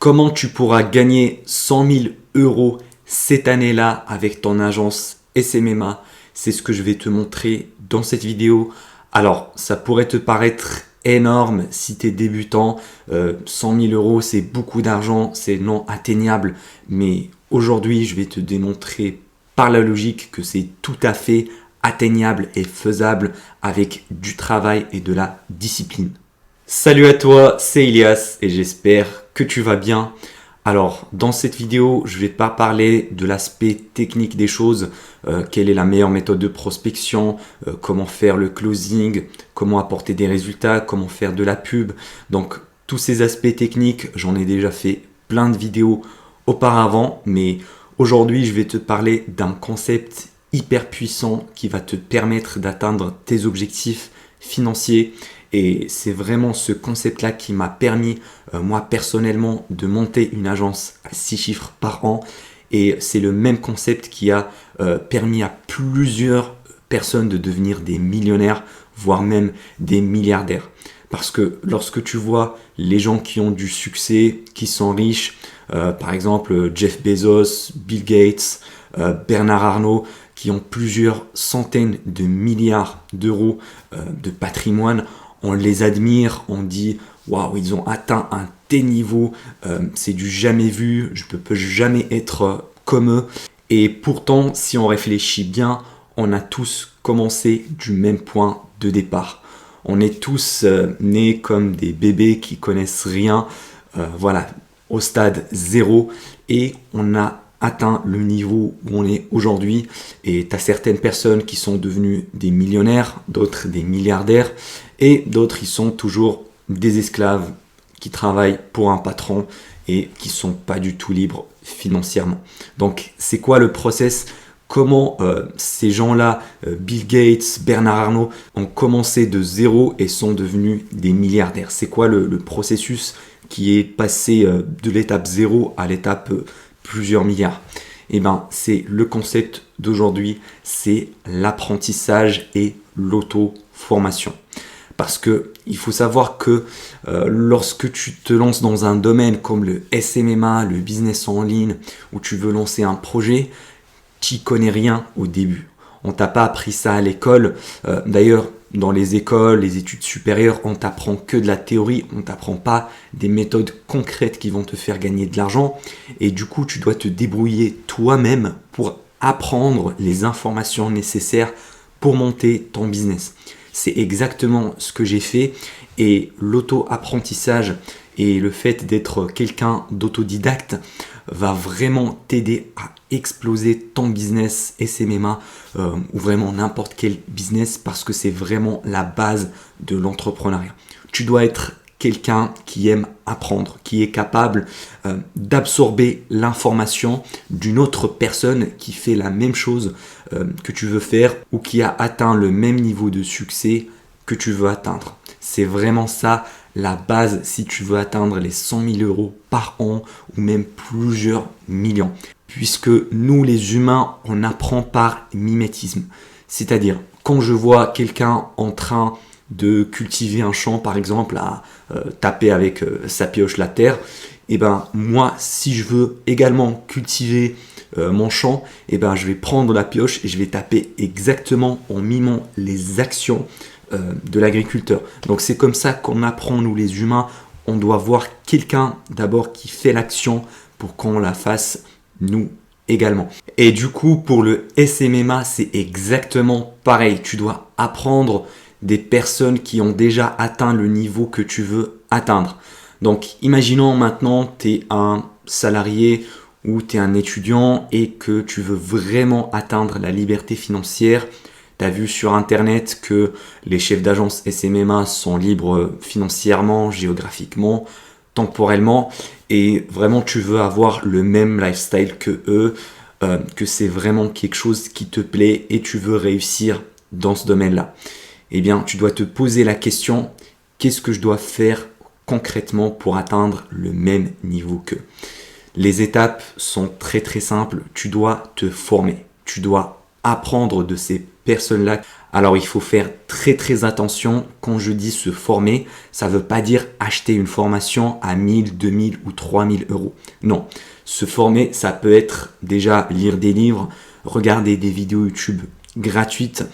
Comment tu pourras gagner 100 000 euros cette année-là avec ton agence SMMA? C'est ce que je vais te montrer dans cette vidéo. Alors, ça pourrait te paraître énorme si tu es débutant. 100 000 euros, c'est beaucoup d'argent, c'est non atteignable. Mais aujourd'hui, je vais te démontrer par la logique que c'est tout à fait atteignable et faisable avec du travail et de la discipline. Salut à toi, c'est Ilias et j'espère que tu vas bien. Alors, dans cette vidéo, je ne vais pas parler de l'aspect technique des choses, quelle est la meilleure méthode de prospection, comment faire le closing, comment apporter des résultats, comment faire de la pub. Donc, tous ces aspects techniques, j'en ai déjà fait plein de vidéos auparavant, mais aujourd'hui, je vais te parler d'un concept hyper puissant qui va te permettre d'atteindre tes objectifs financiers. Et c'est vraiment ce concept-là qui m'a permis, moi personnellement, de monter une agence à 6 chiffres par an. Et c'est le même concept qui a permis à plusieurs personnes de devenir des millionnaires, voire même des milliardaires. Parce que lorsque tu vois les gens qui ont du succès, qui sont riches, par exemple Jeff Bezos, Bill Gates, Bernard Arnault, qui ont plusieurs centaines de milliards d'euros de patrimoine, on les admire, on dit waouh, ils ont atteint un tel niveau, c'est du jamais vu, je ne peux jamais être comme eux. Et pourtant, si on réfléchit bien, on a tous commencé du même point de départ. On est tous nés comme des bébés qui connaissent rien, voilà, au stade 0, et on a atteint le niveau où on est aujourd'hui. Et tu as certaines personnes qui sont devenues des millionnaires, d'autres des milliardaires, et d'autres ils sont toujours des esclaves qui travaillent pour un patron et qui sont pas du tout libres financièrement. Donc c'est quoi le process? Comment ces gens-là, Bill Gates, Bernard Arnault, ont commencé de zéro et sont devenus des milliardaires? C'est quoi le processus qui est passé de l'étape 0 à l'étape plusieurs milliards? Eh bien, c'est le concept d'aujourd'hui, c'est l'apprentissage et l'auto-formation. Parce que il faut savoir que lorsque tu te lances dans un domaine comme le SMMA, le business en ligne, où tu veux lancer un projet, tu n'y connais rien au début. On t'a pas appris ça à l'école. D'ailleurs, dans les écoles, les études supérieures, on t'apprend que de la théorie, on t'apprend pas des méthodes concrètes qui vont te faire gagner de l'argent. Et du coup, tu dois te débrouiller toi-même pour apprendre les informations nécessaires pour monter ton business. C'est exactement ce que j'ai fait, et l'auto-apprentissage et le fait d'être quelqu'un d'autodidacte va vraiment t'aider à exploser ton business SMMA ou vraiment n'importe quel business, parce que c'est vraiment la base de l'entrepreneuriat. Tu dois être quelqu'un qui aime apprendre, qui est capable d'absorber l'information d'une autre personne qui fait la même chose que tu veux faire ou qui a atteint le même niveau de succès que tu veux atteindre. C'est vraiment ça la base si tu veux atteindre les 100 000 euros par an ou même plusieurs millions. Puisque nous les humains, on apprend par mimétisme. C'est-à-dire, quand je vois quelqu'un en train de cultiver un champ, par exemple, à taper avec sa pioche la terre, et ben moi, si je veux également cultiver mon champ, et ben je vais prendre la pioche et je vais taper exactement en mimant les actions de l'agriculteur. Donc c'est comme ça qu'on apprend, nous les humains. On doit voir quelqu'un d'abord qui fait l'action pour qu'on la fasse nous également. Et du coup, pour le SMMA, c'est exactement pareil. Tu dois apprendre des personnes qui ont déjà atteint le niveau que tu veux atteindre. Donc, imaginons maintenant, tu es un salarié ou tu es un étudiant et que tu veux vraiment atteindre la liberté financière. Tu as vu sur Internet que les chefs d'agence SMMA sont libres financièrement, géographiquement, temporellement, et vraiment tu veux avoir le même lifestyle que eux, que c'est vraiment quelque chose qui te plaît et tu veux réussir dans ce domaine-là. Eh bien, tu dois te poser la question, qu'est-ce que je dois faire concrètement pour atteindre le même niveau qu'eux? Les étapes sont très très simples, tu dois te former, tu dois apprendre de ces personnes-là. Alors il faut faire très attention. Quand je dis se former, ça ne veut pas dire acheter une formation à 1000, 2000 ou 3000 euros. Non, se former, ça peut être déjà lire des livres, regarder des vidéos YouTube gratuites.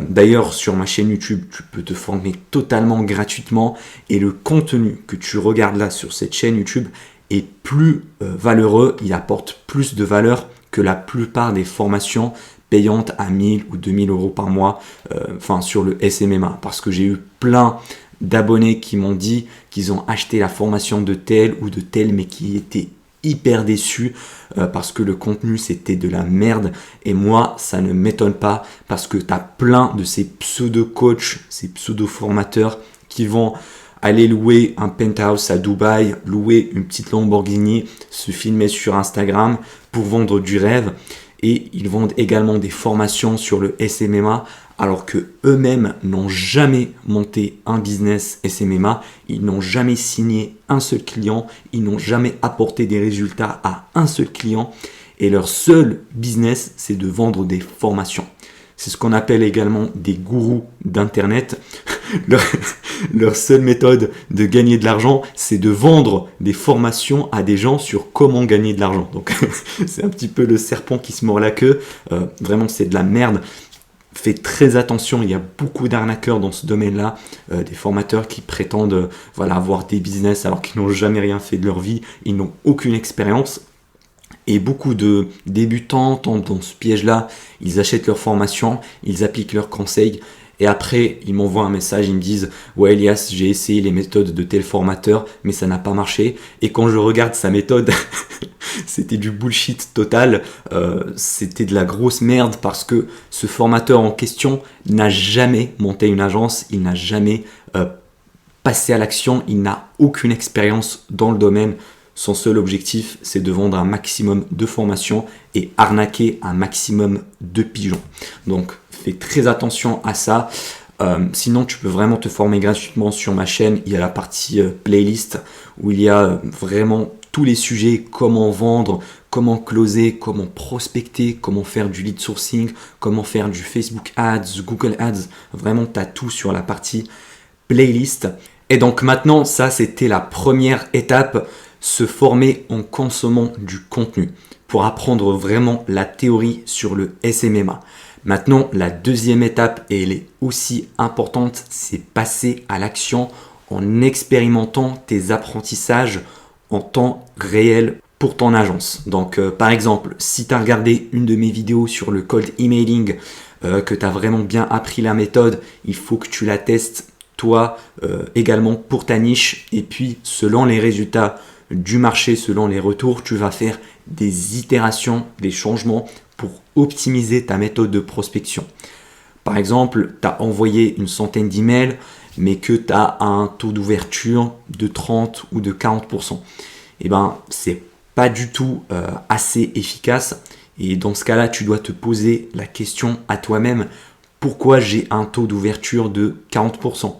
D'ailleurs, sur ma chaîne YouTube, tu peux te former totalement gratuitement et le contenu que tu regardes là sur cette chaîne YouTube est plus valeureux, il apporte plus de valeur que la plupart des formations payantes à 1000 ou 2000 euros par mois, sur le SMMA. Parce que j'ai eu plein d'abonnés qui m'ont dit qu'ils ont acheté la formation de tel ou de tel, mais qui étaient hyper déçus parce que le contenu c'était de la merde. Et moi, ça ne m'étonne pas parce que tu as plein de ces pseudo-coachs, ces pseudo-formateurs qui vont aller louer un penthouse à Dubaï, louer une petite Lamborghini, se filmer sur Instagram pour vendre du rêve. Et ils vendent également des formations sur le SMMA alors que eux-mêmes n'ont jamais monté un business SMMA, ils n'ont jamais signé un seul client, ils n'ont jamais apporté des résultats à un seul client et leur seul business, c'est de vendre des formations. C'est ce qu'on appelle également des gourous d'internet. Leur seule méthode de gagner de l'argent, c'est de vendre des formations à des gens sur comment gagner de l'argent. Donc c'est un petit peu le serpent qui se mord la queue. Vraiment, c'est de la merde. Fais très attention, il y a beaucoup d'arnaqueurs dans ce domaine-là, des formateurs qui prétendent avoir des business alors qu'ils n'ont jamais rien fait de leur vie, ils n'ont aucune expérience. Et beaucoup de débutants tombent dans ce piège-là, ils achètent leur formation, ils appliquent leurs conseils, et après ils m'envoient un message, ils me disent « Ouais Elias, j'ai essayé les méthodes de tel formateur, mais ça n'a pas marché. » Et quand je regarde sa méthode, c'était du bullshit total, c'était de la grosse merde parce que ce formateur en question n'a jamais monté une agence, il n'a jamais passé à l'action, il n'a aucune expérience dans le domaine. Son seul objectif, c'est de vendre un maximum de formations et arnaquer un maximum de pigeons. Donc, fais très attention à ça. Sinon, tu peux vraiment te former gratuitement sur ma chaîne. Il y a la partie playlist où il y a vraiment tous les sujets, comment vendre, comment closer, comment prospecter, comment faire du lead sourcing, comment faire du Facebook Ads, Google Ads. Vraiment, tu as tout sur la partie playlist. Et donc maintenant, ça, c'était la première étape. Se former en consommant du contenu pour apprendre vraiment la théorie sur le SMMA. Maintenant, la deuxième étape, et elle est aussi importante, c'est passer à l'action en expérimentant tes apprentissages en temps réel pour ton agence. Donc, par exemple, si tu as regardé une de mes vidéos sur le cold emailing, que tu as vraiment bien appris la méthode, il faut que tu la testes toi également pour ta niche. Et puis, selon les résultats du marché, selon les retours, tu vas faire des itérations, des changements pour optimiser ta méthode de prospection. Par exemple, tu as envoyé une centaine d'emails, mais que tu as un taux d'ouverture de 30 ou de 40%. Eh bien, c'est pas du tout assez efficace. Et dans ce cas-là, tu dois te poser la question à toi-même, pourquoi j'ai un taux d'ouverture de 40%?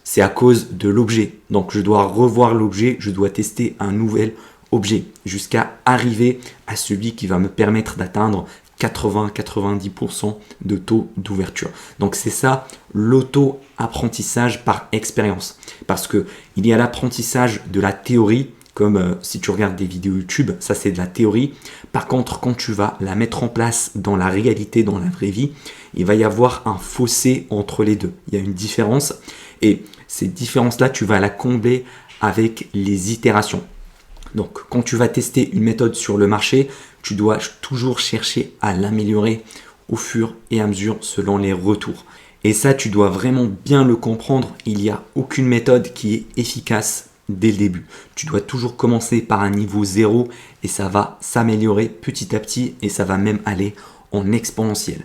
C'est à cause de l'objet. Donc, je dois revoir l'objet, je dois tester un nouvel objet jusqu'à arriver à celui qui va me permettre d'atteindre 80-90% de taux d'ouverture. Donc, c'est ça l'auto-apprentissage par expérience. Parce qu'il y a l'apprentissage de la théorie, comme si tu regardes des vidéos YouTube, ça c'est de la théorie. Par contre, quand tu vas la mettre en place dans la réalité, dans la vraie vie, il va y avoir un fossé entre les deux. Il y a une différence. Et cette différence-là, tu vas la combler avec les itérations. Donc, quand tu vas tester une méthode sur le marché, tu dois toujours chercher à l'améliorer au fur et à mesure selon les retours. Et ça, tu dois vraiment bien le comprendre. Il n'y a aucune méthode qui est efficace dès le début. Tu dois toujours commencer par un niveau 0 et ça va s'améliorer petit à petit et ça va même aller en exponentiel.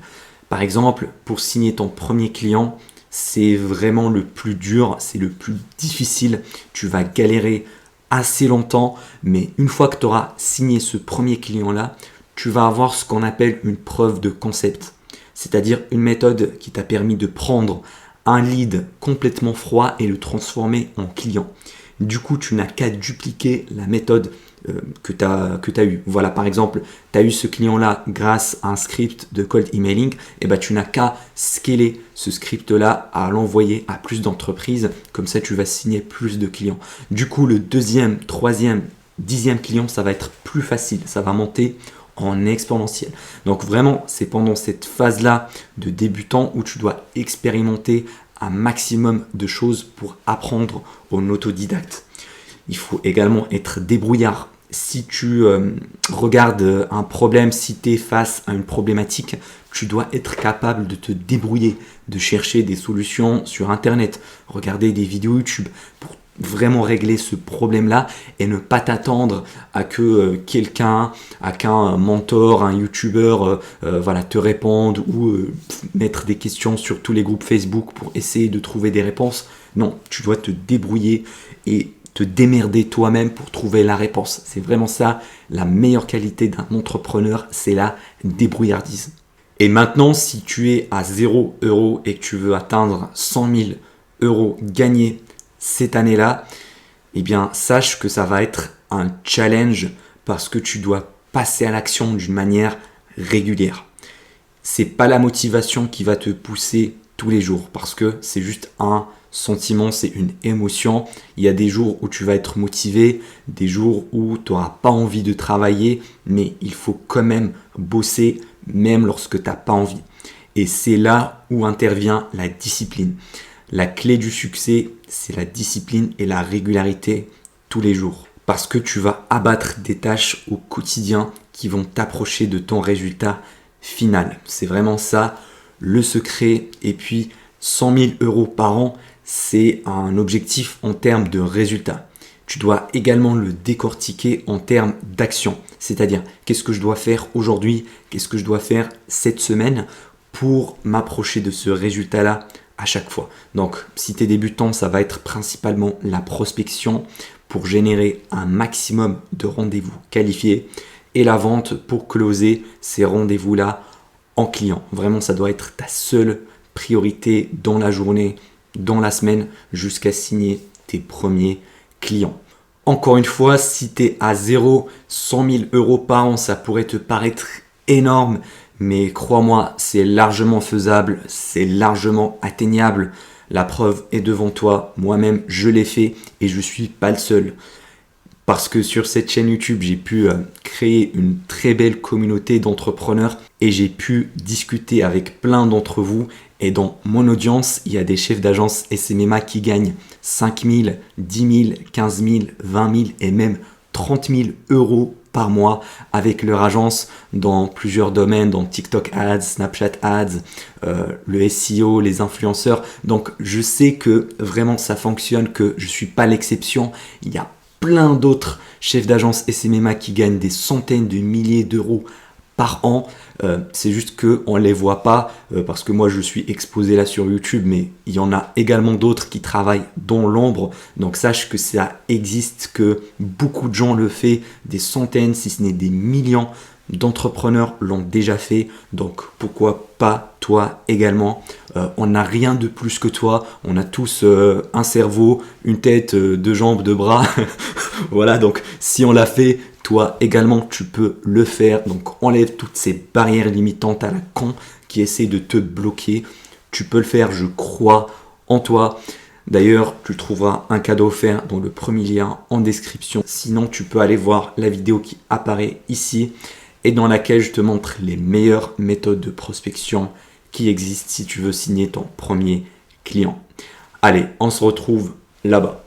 Par exemple, pour signer ton premier client, c'est vraiment le plus dur, c'est le plus difficile. Tu vas galérer assez longtemps, mais une fois que tu auras signé ce premier client-là, tu vas avoir ce qu'on appelle une preuve de concept. C'est-à-dire une méthode qui t'a permis de prendre un lead complètement froid et le transformer en client. Du coup, tu n'as qu'à dupliquer la méthode que tu as eu. Voilà, par exemple, tu as eu ce client-là grâce à un script de cold emailing, et ben, tu n'as qu'à scaler ce script-là, à l'envoyer à plus d'entreprises. Comme ça, tu vas signer plus de clients. Du coup, le deuxième, troisième, 10e client, ça va être plus facile. Ça va monter en exponentiel. Donc vraiment, c'est pendant cette phase-là de débutant où tu dois expérimenter un maximum de choses pour apprendre en autodidacte. Il faut également être débrouillard. Si tu regardes un problème, si tu es face à une problématique, tu dois être capable de te débrouiller, de chercher des solutions sur Internet, regarder des vidéos YouTube pour vraiment régler ce problème-là et ne pas t'attendre à que qu'un mentor, un YouTuber te réponde ou mettre des questions sur tous les groupes Facebook pour essayer de trouver des réponses. Non, tu dois te débrouiller et te démerder toi-même pour trouver la réponse. C'est vraiment ça, la meilleure qualité d'un entrepreneur, c'est la débrouillardise. Et maintenant, si tu es à 0 € et que tu veux atteindre 100 000 € gagnés cette année-là, eh bien, sache que ça va être un challenge parce que tu dois passer à l'action d'une manière régulière. C'est pas la motivation qui va te pousser tous les jours parce que c'est juste un sentiment, c'est une émotion. Il y a des jours où tu vas être motivé, des jours où tu n'auras pas envie de travailler, mais il faut quand même bosser même lorsque tu n'as pas envie. Et c'est là où intervient la discipline. La clé du succès, c'est la discipline et la régularité tous les jours. Parce que tu vas abattre des tâches au quotidien qui vont t'approcher de ton résultat final. C'est vraiment ça le secret. Et puis 100 000 € par an, c'est un objectif en termes de résultats. Tu dois également le décortiquer en termes d'action. C'est-à-dire, qu'est-ce que je dois faire aujourd'hui? Qu'est-ce que je dois faire cette semaine pour m'approcher de ce résultat-là à chaque fois? Donc, si tu es débutant, ça va être principalement la prospection pour générer un maximum de rendez-vous qualifiés et la vente pour closer ces rendez-vous-là en client. Vraiment, ça doit être ta seule priorité dans la journée, dans la semaine, jusqu'à signer tes premiers clients. Encore une fois, si tu es à 100 000 € par an, ça pourrait te paraître énorme, mais crois-moi, c'est largement faisable, c'est largement atteignable. La preuve est devant toi. Moi-même, je l'ai fait et je ne suis pas le seul. Parce que sur cette chaîne YouTube, j'ai pu créer une très belle communauté d'entrepreneurs et j'ai pu discuter avec plein d'entre vous. Et dans mon audience, il y a des chefs d'agence SMMA qui gagnent 5 000, 10 000, 15 000, 20 000 et même 30 000 € par mois avec leur agence dans plusieurs domaines, dans TikTok Ads, Snapchat Ads, le SEO, les influenceurs. Donc je sais que vraiment ça fonctionne, que je ne suis pas l'exception. Il y a plein d'autres chefs d'agence SMMA qui gagnent des centaines de milliers d'euros par an. C'est juste qu'on ne les voit pas parce que moi je suis exposé là sur YouTube, mais il y en a également d'autres qui travaillent dans l'ombre. Donc sache que ça existe, que beaucoup de gens le font, des centaines si ce n'est des millions d'entrepreneurs l'ont déjà fait. Donc pourquoi pas toi également? On n'a rien de plus que toi, on a tous un cerveau, une tête, deux jambes, deux bras. Voilà, donc si on l'a fait, toi également tu peux le faire. Donc enlève toutes ces barrières limitantes à la con qui essaient de te bloquer. Tu peux le faire, je crois en toi. D'ailleurs, tu trouveras un cadeau offert dans le premier lien en description. Sinon, tu peux aller voir la vidéo qui apparaît ici et dans laquelle je te montre les meilleures méthodes de prospection qui existent si tu veux signer ton premier client. Allez, on se retrouve là-bas.